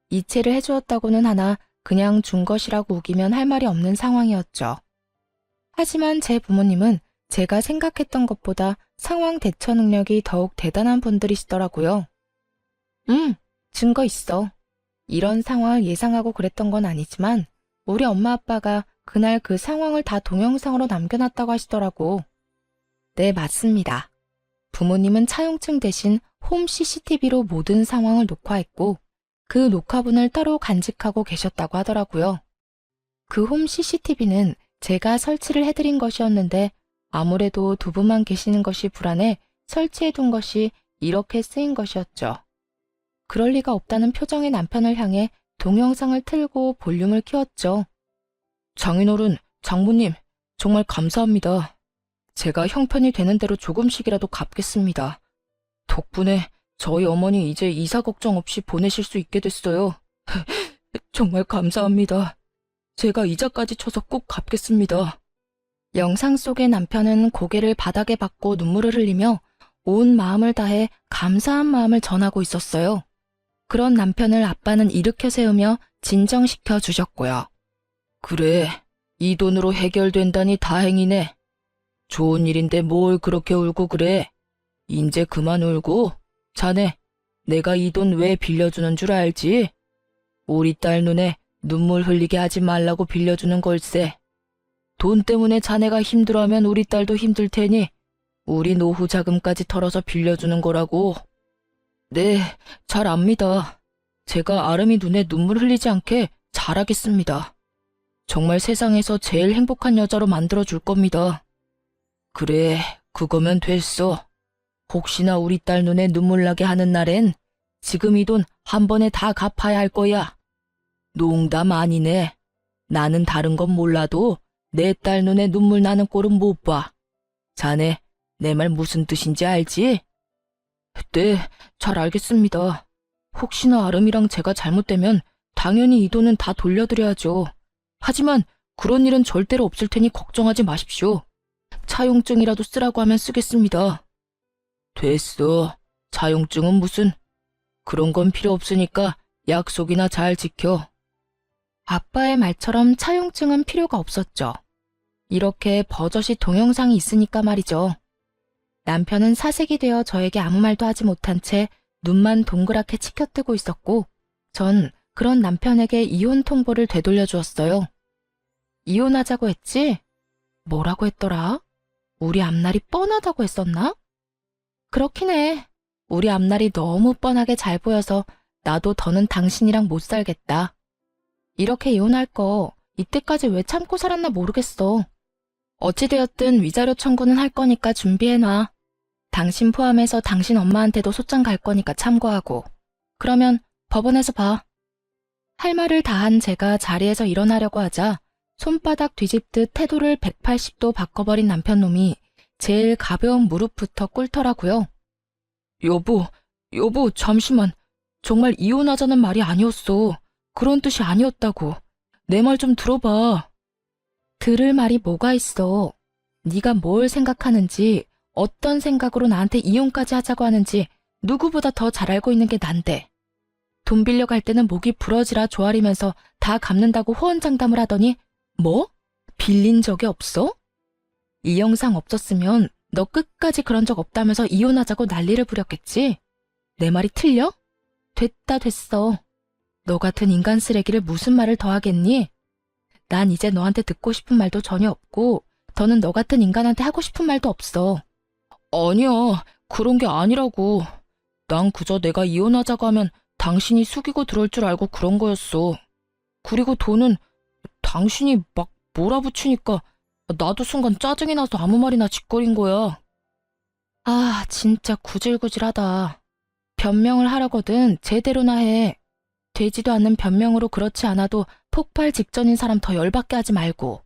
이체를 해주었다고는 하나 그냥 준 것이라고 우기면 할 말이 없는 상황이었죠. 하지만 제 부모님은 제가 생각했던 것보다 상황 대처 능력이 더욱 대단한 분들이시더라고요. 증거 있어. 이런 상황을 예상하고 그랬던 건 아니지만 우리 엄마 아빠가 그날 그 상황을 다 동영상으로 남겨놨다고 하시더라고. 네, 맞습니다. 부모님은 차용증 대신 홈 CCTV로 모든 상황을 녹화했고 그 녹화분을 따로 간직하고 계셨다고 하더라고요. 그 홈 CCTV는 제가 설치를 해드린 것이었는데 아무래도 두 분만 계시는 것이 불안해 설치해둔 것이 이렇게 쓰인 것이었죠. 그럴 리가 없다는 표정의 남편을 향해 동영상을 틀고 볼륨을 키웠죠. 장인어른, 장모님, 정말 감사합니다. 제가 형편이 되는 대로 조금씩이라도 갚겠습니다. 덕분에 저희 어머니 이제 이사 걱정 없이 보내실 수 있게 됐어요. 정말 감사합니다. 제가 이자까지 쳐서 꼭 갚겠습니다. 영상 속의 남편은 고개를 바닥에 박고 눈물을 흘리며 온 마음을 다해 감사한 마음을 전하고 있었어요. 그런 남편을 아빠는 일으켜 세우며 진정시켜 주셨고요. 그래, 이 돈으로 해결된다니 다행이네. 좋은 일인데 뭘 그렇게 울고 그래. 인제 그만 울고. 자네, 내가 이 돈 왜 빌려주는 줄 알지? 우리 딸 눈에 눈물 흘리게 하지 말라고 빌려주는 걸세. 돈 때문에 자네가 힘들어하면 우리 딸도 힘들 테니 우리 노후 자금까지 털어서 빌려주는 거라고. 네, 잘 압니다. 제가 아름이 눈에 눈물 흘리지 않게 잘하겠습니다. 정말 세상에서 제일 행복한 여자로 만들어줄 겁니다. 그래, 그거면 됐어. 혹시나 우리 딸 눈에 눈물 나게 하는 날엔 지금 이 돈 한 번에 다 갚아야 할 거야. 농담 아니네. 나는 다른 건 몰라도 내 딸 눈에 눈물 나는 꼴은 못 봐. 자네, 내 말 무슨 뜻인지 알지? 네, 잘 알겠습니다. 혹시나 아름이랑 제가 잘못되면 당연히 이 돈은 다 돌려드려야죠. 하지만 그런 일은 절대로 없을 테니 걱정하지 마십시오. 차용증이라도 쓰라고 하면 쓰겠습니다. 됐어. 차용증은 무슨. 그런 건 필요 없으니까 약속이나 잘 지켜. 아빠의 말처럼 차용증은 필요가 없었죠. 이렇게 버젓이 동영상이 있으니까 말이죠. 남편은 사색이 되어 저에게 아무 말도 하지 못한 채 눈만 동그랗게 치켜뜨고 있었고, 전 그런 남편에게 이혼 통보를 되돌려 주었어요. 이혼하자고 했지? 뭐라고 했더라? 우리 앞날이 뻔하다고 했었나? 그렇긴 해. 우리 앞날이 너무 뻔하게 잘 보여서 나도 더는 당신이랑 못 살겠다. 이렇게 이혼할 거 이때까지 왜 참고 살았나 모르겠어. 어찌되었든 위자료 청구는 할 거니까 준비해놔. 당신 포함해서 당신 엄마한테도 소장 갈 거니까 참고하고. 그러면 법원에서 봐. 할 말을 다한 제가 자리에서 일어나려고 하자 손바닥 뒤집듯 태도를 180도 바꿔버린 남편놈이 제일 가벼운 무릎부터 꿇더라고요. 여보, 잠시만. 정말 이혼하자는 말이 아니었어. 그런 뜻이 아니었다고. 내 말 좀 들어봐. 들을 말이 뭐가 있어. 네가 뭘 생각하는지, 어떤 생각으로 나한테 이혼까지 하자고 하는지 누구보다 더 잘 알고 있는 게 난데. 돈 빌려갈 때는 목이 부러지라 조아리면서 다 갚는다고 호언장담을 하더니 뭐? 빌린 적이 없어? 이 영상 없었으면 너 끝까지 그런 적 없다면서 이혼하자고 난리를 부렸겠지? 내 말이 틀려? 됐어. 너 같은 인간 쓰레기를 무슨 말을 더 하겠니? 난 이제 너한테 듣고 싶은 말도 전혀 없고 더는 너 같은 인간한테 하고 싶은 말도 없어. 아니야, 그런 게 아니라고. 난 그저 내가 이혼하자고 하면 당신이 숙이고 들어올 줄 알고 그런 거였어. 그리고 돈은 당신이 막 몰아붙이니까 나도 순간 짜증이 나서 아무 말이나 짓거린 거야. 아, 진짜 구질구질하다. 변명을 하려거든 제대로나 해. 되지도 않는 변명으로 그렇지 않아도 폭발 직전인 사람 더 열받게 하지 말고.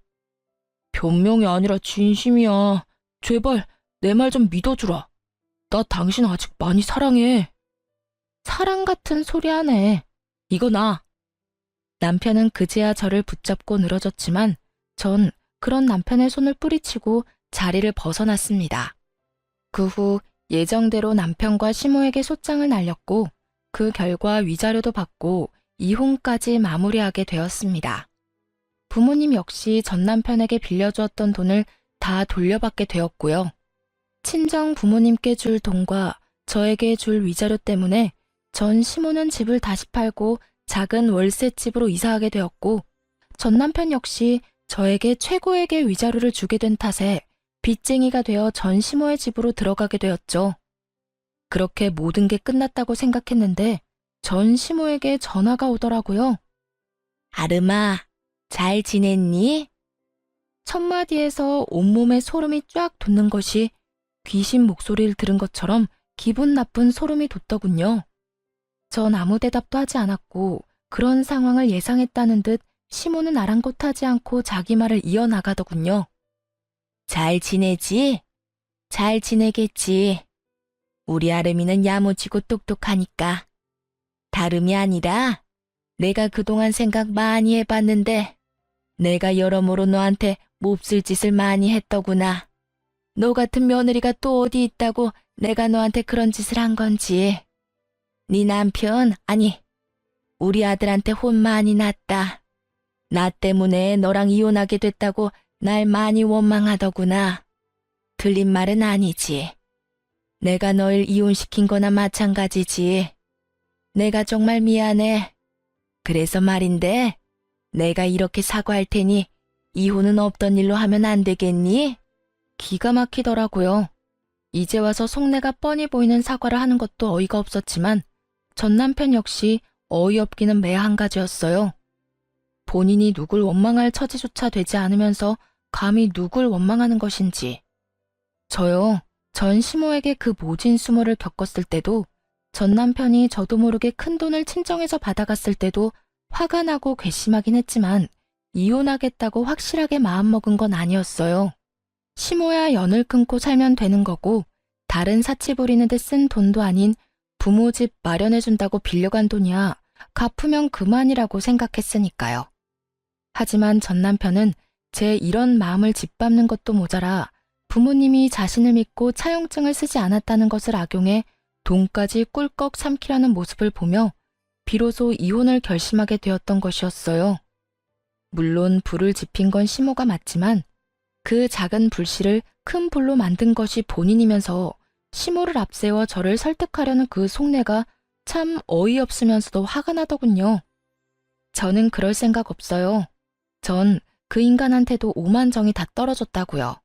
변명이 아니라 진심이야. 제발 내 말 좀 믿어주라. 나 당신 아직 많이 사랑해. 사랑 같은 소리 하네. 이거 나. 남편은 그제야 저를 붙잡고 늘어졌지만 전 그런 남편의 손을 뿌리치고 자리를 벗어났습니다. 그 후 예정대로 남편과 시모에게 소장을 날렸고 그 결과 위자료도 받고 이혼까지 마무리하게 되었습니다. 부모님 역시 전 남편에게 빌려주었던 돈을 다 돌려받게 되었고요. 친정 부모님께 줄 돈과 저에게 줄 위자료 때문에 전 시모는 집을 다시 팔고 작은 월세집으로 이사하게 되었고 전 남편 역시 저에게 최고액의 위자료를 주게 된 탓에 빚쟁이가 되어 전 시모의 집으로 들어가게 되었죠. 그렇게 모든 게 끝났다고 생각했는데 전 시모에게 전화가 오더라고요. 아름아, 잘 지냈니? 첫마디에서 온몸에 소름이 쫙 돋는 것이 귀신 목소리를 들은 것처럼 기분 나쁜 소름이 돋더군요. 전 아무 대답도 하지 않았고 그런 상황을 예상했다는 듯 시모는 아랑곳하지 않고 자기 말을 이어나가더군요. 잘 지내지? 잘 지내겠지. 우리 아름이는 야무지고 똑똑하니까. 다름이 아니라 내가 그동안 생각 많이 해봤는데 내가 여러모로 너한테 몹쓸 짓을 많이 했더구나. 너 같은 며느리가 또 어디 있다고 내가 너한테 그런 짓을 한 건지. 네 남편, 아니, 우리 아들한테 혼 많이 났다. 나 때문에 너랑 이혼하게 됐다고 날 많이 원망하더구나. 틀린 말은 아니지. 내가 널 이혼시킨 거나 마찬가지지. 내가 정말 미안해. 그래서 말인데, 내가 이렇게 사과할 테니 이혼은 없던 일로 하면 안 되겠니? 기가 막히더라고요. 이제 와서 속내가 뻔히 보이는 사과를 하는 것도 어이가 없었지만 전 남편 역시 어이없기는 매한 가지였어요. 본인이 누굴 원망할 처지조차 되지 않으면서 감히 누굴 원망하는 것인지. 저요, 전 시모에게 그 모진 수모를 겪었을 때도 전 남편이 저도 모르게 큰 돈을 친정에서 받아갔을 때도 화가 나고 괘씸하긴 했지만 이혼하겠다고 확실하게 마음먹은 건 아니었어요. 시모야 연을 끊고 살면 되는 거고 다른 사치 부리는 데 쓴 돈도 아닌 부모 집 마련해준다고 빌려간 돈이야 갚으면 그만이라고 생각했으니까요. 하지만 전 남편은 제 이런 마음을 짓밟는 것도 모자라 부모님이 자신을 믿고 차용증을 쓰지 않았다는 것을 악용해 돈까지 꿀꺽 삼키려는 모습을 보며 비로소 이혼을 결심하게 되었던 것이었어요. 물론 불을 지핀 건 시모가 맞지만 그 작은 불씨를 큰 불로 만든 것이 본인이면서 시모를 앞세워 저를 설득하려는 그 속내가 참 어이없으면서도 화가 나더군요. 저는 그럴 생각 없어요. 전 그 인간한테도 오만정이 다 떨어졌다고요.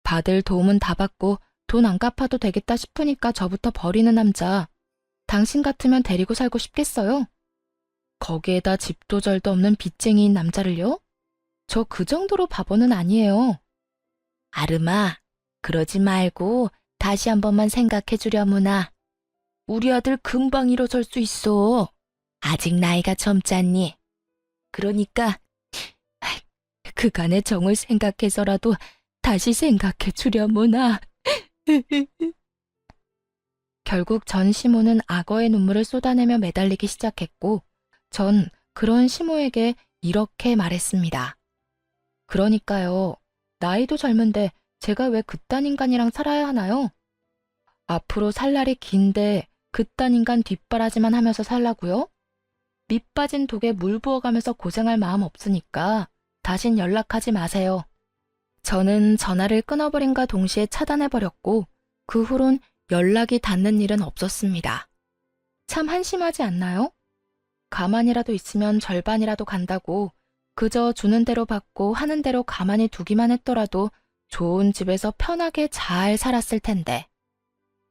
받을 도움은 다 받고 돈 안 갚아도 되겠다 싶으니까 저부터 버리는 남자. 당신 같으면 데리고 살고 싶겠어요? 거기에다 집도 절도 없는 빚쟁이인 남자를요? 저 그 정도로 바보는 아니에요. 아름아, 그러지 말고 다시 한 번만 생각해 주려무나. 우리 아들 금방 일어설 수 있어. 아직 나이가 젊잖니. 그러니까 그간의 정을 생각해서라도 다시 생각해 주려무나. 결국 전 시모는 악어의 눈물을 쏟아내며 매달리기 시작했고 전 그런 시모에게 이렇게 말했습니다. 그러니까요. 나이도 젊은데 제가 왜 그딴 인간이랑 살아야 하나요? 앞으로 살 날이 긴데 그딴 인간 뒷바라지만 하면서 살라고요? 밑 빠진 독에 물 부어가면서 고생할 마음 없으니까 다신 연락하지 마세요. 저는 전화를 끊어버린과 동시에 차단해버렸고 그 후론 연락이 닿는 일은 없었습니다. 참 한심하지 않나요? 가만히라도 있으면 절반이라도 간다고 그저 주는 대로 받고 하는 대로 가만히 두기만 했더라도 좋은 집에서 편하게 잘 살았을 텐데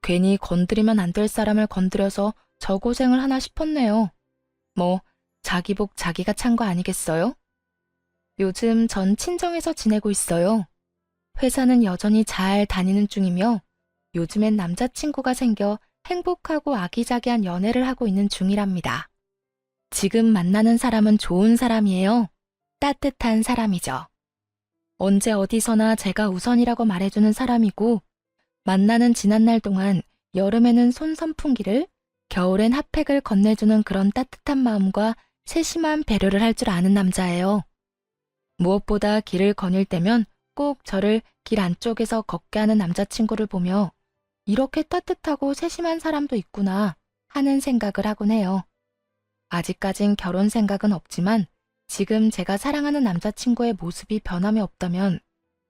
괜히 건드리면 안 될 사람을 건드려서 저 고생을 하나 싶었네요. 뭐 자기 복 자기가 찬 거 아니겠어요? 요즘 전 친정에서 지내고 있어요. 회사는 여전히 잘 다니는 중이며 요즘엔 남자친구가 생겨 행복하고 아기자기한 연애를 하고 있는 중이랍니다. 지금 만나는 사람은 좋은 사람이에요. 따뜻한 사람이죠. 언제 어디서나 제가 우선이라고 말해주는 사람이고 만나는 지난날 동안 여름에는 손 선풍기를 겨울엔 핫팩을 건네주는 그런 따뜻한 마음과 세심한 배려를 할 줄 아는 남자예요. 무엇보다 길을 거닐 때면 꼭 저를 길 안쪽에서 걷게 하는 남자친구를 보며 이렇게 따뜻하고 세심한 사람도 있구나 하는 생각을 하곤 해요. 아직까진 결혼 생각은 없지만 지금 제가 사랑하는 남자친구의 모습이 변함이 없다면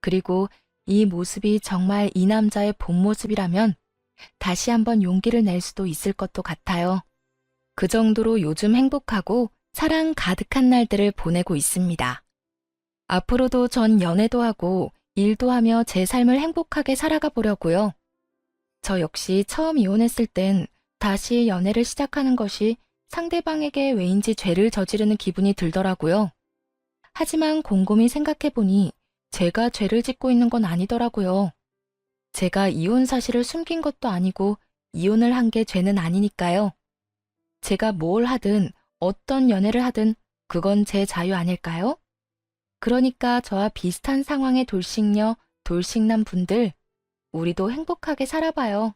그리고 이 모습이 정말 이 남자의 본 모습이라면 다시 한번 용기를 낼 수도 있을 것도 같아요. 그 정도로 요즘 행복하고 사랑 가득한 날들을 보내고 있습니다. 앞으로도 전 연애도 하고 일도 하며 제 삶을 행복하게 살아가 보려고요. 저 역시 처음 이혼했을 땐 다시 연애를 시작하는 것이 상대방에게 왜인지 죄를 저지르는 기분이 들더라고요. 하지만 곰곰이 생각해보니 제가 죄를 짓고 있는 건 아니더라고요. 제가 이혼 사실을 숨긴 것도 아니고 이혼을 한 게 죄는 아니니까요. 제가 뭘 하든 어떤 연애를 하든 그건 제 자유 아닐까요? 그러니까 저와 비슷한 상황의 돌싱녀, 돌싱남 분들, 우리도 행복하게 살아봐요.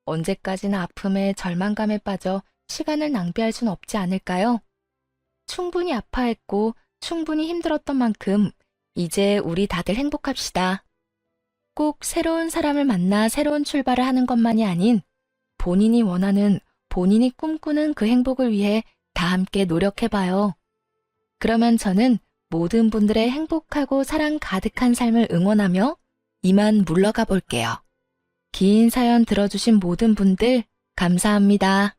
언제까지나 아픔에 절망감에 빠져 시간을 낭비할 순 없지 않을까요? 충분히 아파했고 충분히 힘들었던 만큼 이제 우리 다들 행복합시다. 꼭 새로운 사람을 만나 새로운 출발을 하는 것만이 아닌 본인이 원하는, 본인이 꿈꾸는 그 행복을 위해 다 함께 노력해봐요. 그러면 저는 모든 분들의 행복하고 사랑 가득한 삶을 응원하며 이만 물러가 볼게요. 긴 사연 들어주신 모든 분들 감사합니다.